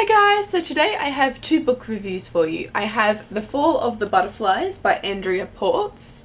Hi guys, so today I have two book reviews for you. I have The Fall of the Butterflies by Andrea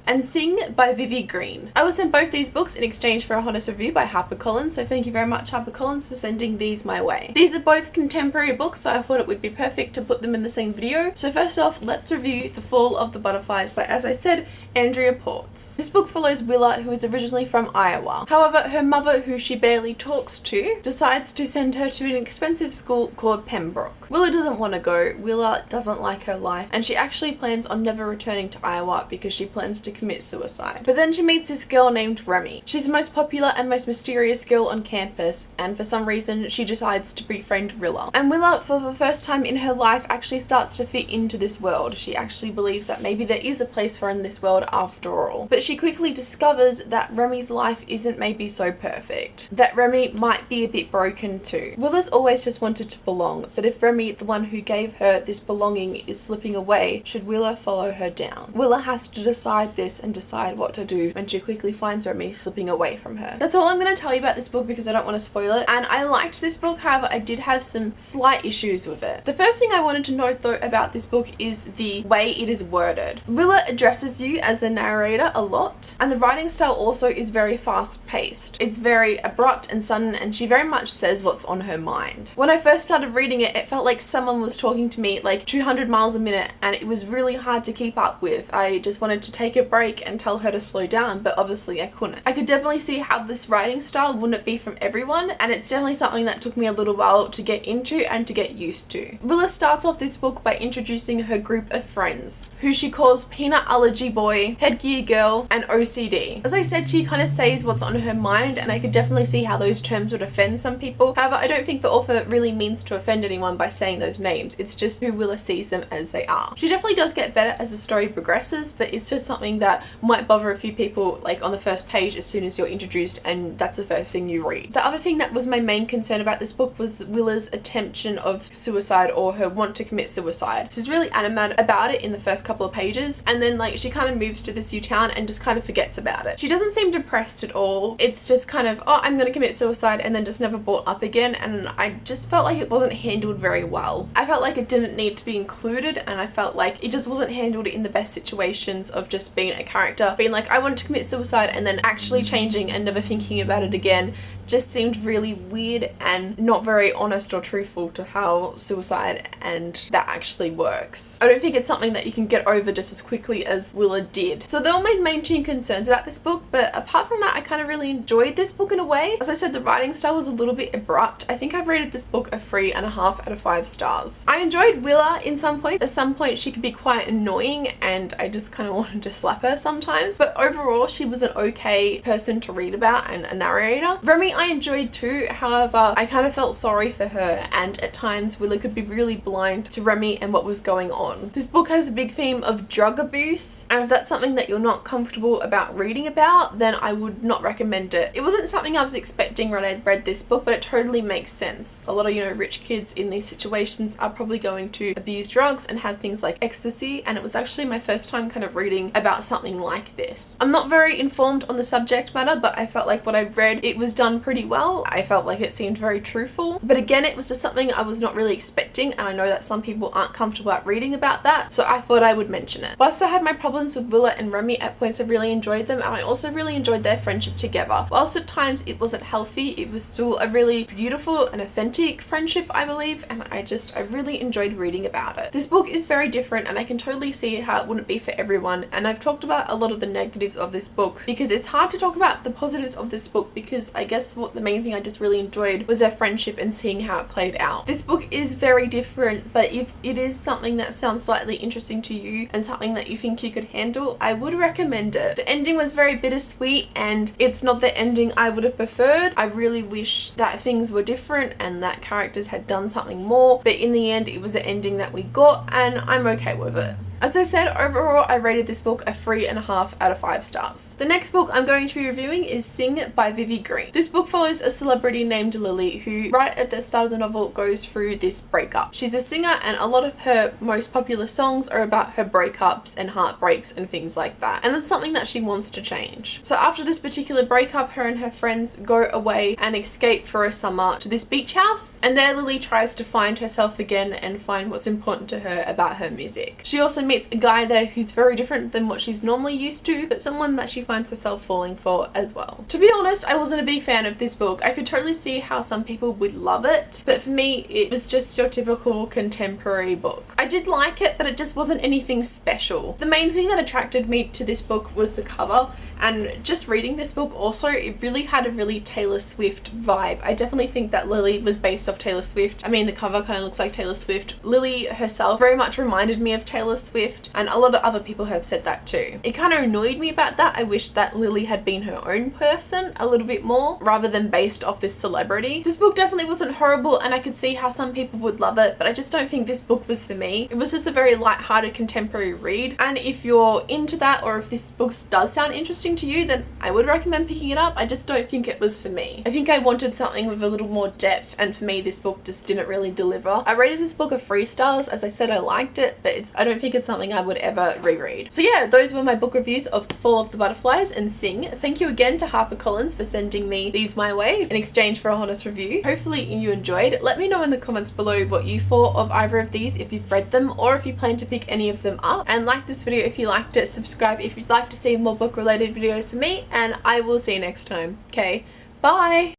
and Sing by Vivi Greene. I was sent both these books in exchange for a honest review by HarperCollins, so thank you very much HarperCollins for sending these my way. These are both contemporary books, so I thought it would be perfect to put them in the same video. So first off, let's review The Fall of the Butterflies by, as I said, Andrea Ports. This book follows Willa, who is originally from Iowa. However, her mother, who she barely talks to, decides to send her to an expensive school called Pembroke. Willa doesn't want to go, Willa doesn't like her life, and she actually plans on never returning to Iowa because she plans to commit suicide. But then she meets this girl named Remy. She's the most popular and most mysterious girl on campus, and for some reason she decides to befriend Willa. And Willa, for the first time in her life, actually starts to fit into this world. She actually believes that maybe there is a place for her in this world after all. But she quickly discovers that Remy's life isn't maybe so perfect. That Remy might be a bit broken too. Willa's always just wanted to belong, but if Remy, the one who gave her this belonging, is slipping away, should Willa follow her down? Willa has to decide this and decide what to do when she quickly finds Remy slipping away from her. That's all I'm going to tell you about this book because I don't want to spoil it, and I liked this book, however I did have some slight issues with it. The first thing I wanted to note though about this book is the way it is worded. Willa addresses you as a narrator a lot, and the writing style also is very fast paced. It's very abrupt and sudden, and she very much says what's on her mind. When I first started reading it, it felt like someone was talking to me like 200 miles a minute, and it was really hard to keep up with. I just wanted to take a break and tell her to slow down, but obviously I couldn't. I could definitely see how this writing style wouldn't be from everyone, and it's definitely something that took me a little while to get into and to get used to. Willa starts off this book by introducing her group of friends, who she calls Peanut Allergy Boy, Headgear Girl, and OCD. As I said, she kind of says what's on her mind, and I could definitely see how those terms would offend some people. However, I don't think the author really means to offend anyone by saying those names. It's just who Willa sees them as they are. She definitely does get better as the story progresses, but it's just something that might bother a few people like on the first page as soon as you're introduced and that's the first thing you read. The other thing that was my main concern about this book was Willa's attemption of suicide, or her want to commit suicide. She's really animated about it in the first couple of pages, and then like she kind of moves to this new town and just kind of forgets about it. She doesn't seem depressed at all. It's just kind of, oh, I'm gonna commit suicide, and then just never brought up again, and I just felt like it wasn't handled very well. I felt like it didn't need to be included, and I felt like it just wasn't handled in the best situations of just being a character being like, I want to commit suicide, and then actually changing and never thinking about it again. Just seemed really weird and not very honest or truthful to how suicide and that actually works. I don't think it's something that you can get over just as quickly as Willa did. So they were my main two concerns about this book, but apart from that, I kind of really enjoyed this book in a way. As I said, the writing style was a little bit abrupt. I think I've rated this book a 3.5 out of 5 stars. I enjoyed Willa in some points. At some point she could be quite annoying and I just kind of wanted to slap her sometimes, but overall she was an okay person to read about and a narrator. Remy I enjoyed too, however I kind of felt sorry for her, and at times Willa could be really blind to Remy and what was going on. This book has a big theme of drug abuse, and if that's something that you're not comfortable about reading about, then I would not recommend it. It wasn't something I was expecting when I read this book, but it totally makes sense. A lot of, rich kids in these situations are probably going to abuse drugs and have things like ecstasy, and it was actually my first time kind of reading about something like this. I'm not very informed on the subject matter, but I felt like what I read, it was done pretty well. I felt like it seemed very truthful, but again, it was just something I was not really expecting, and I know that some people aren't comfortable at reading about that, so I thought I would mention it. Whilst I had my problems with Willa and Remy, at points I really enjoyed them, and I also really enjoyed their friendship together. Whilst at times it wasn't healthy, it was still a really beautiful and authentic friendship, I believe, and I really enjoyed reading about it. This book is very different, and I can totally see how it wouldn't be for everyone, and I've talked about a lot of the negatives of this book because it's hard to talk about the positives of this book, because I guess what the main thing I just really enjoyed was their friendship and seeing how it played out. This book is very different, but if it is something that sounds slightly interesting to you and something that you think you could handle, I would recommend it. The ending was very bittersweet, and it's not the ending I would have preferred. I really wish that things were different and that characters had done something more, but in the end it was the ending that we got, and I'm okay with it. As I said, overall I rated this book a 3.5 out of 5 stars. The next book I'm going to be reviewing is Sing by Vivi Greene. This book follows a celebrity named Lily who right at the start of the novel goes through this breakup. She's a singer and a lot of her most popular songs are about her breakups and heartbreaks and things like that. And that's something that she wants to change. So after this particular breakup, her and her friends go away and escape for a summer to this beach house, and there Lily tries to find herself again and find what's important to her about her music. She also meets a guy there who's very different than what she's normally used to, but someone that she finds herself falling for as well. To be honest, I wasn't a big fan of this book. I could totally see how some people would love it, but for me it was just your typical contemporary book. I did like it, but it just wasn't anything special. The main thing that attracted me to this book was the cover, and just reading this book also, it really had a really Taylor Swift vibe. I definitely think that Lily was based off Taylor Swift. I mean, the cover kind of looks like Taylor Swift. Lily herself very much reminded me of Taylor Swift, and a lot of other people have said that too. It kind of annoyed me about that. I wish that Lily had been her own person a little bit more rather than based off this celebrity. This book definitely wasn't horrible, and I could see how some people would love it, but I just don't think this book was for me. It was just a very light-hearted contemporary read, and if you're into that, or if this book does sound interesting to you, then I would recommend picking it up. I just don't think it was for me. I think I wanted something with a little more depth, and for me this book just didn't really deliver. I rated this book a 3 stars. As I said, I liked it, but I don't think it's something I would ever reread. So yeah, those were my book reviews of The Fall of the Butterflies and Sing. Thank you again to HarperCollins for sending me these my way in exchange for a honest review. Hopefully you enjoyed. Let me know in the comments below what you thought of either of these, if you've read them or if you plan to pick any of them up, and like this video if you liked it, subscribe if you'd like to see more book related videos from me, and I will see you next time. Okay, bye!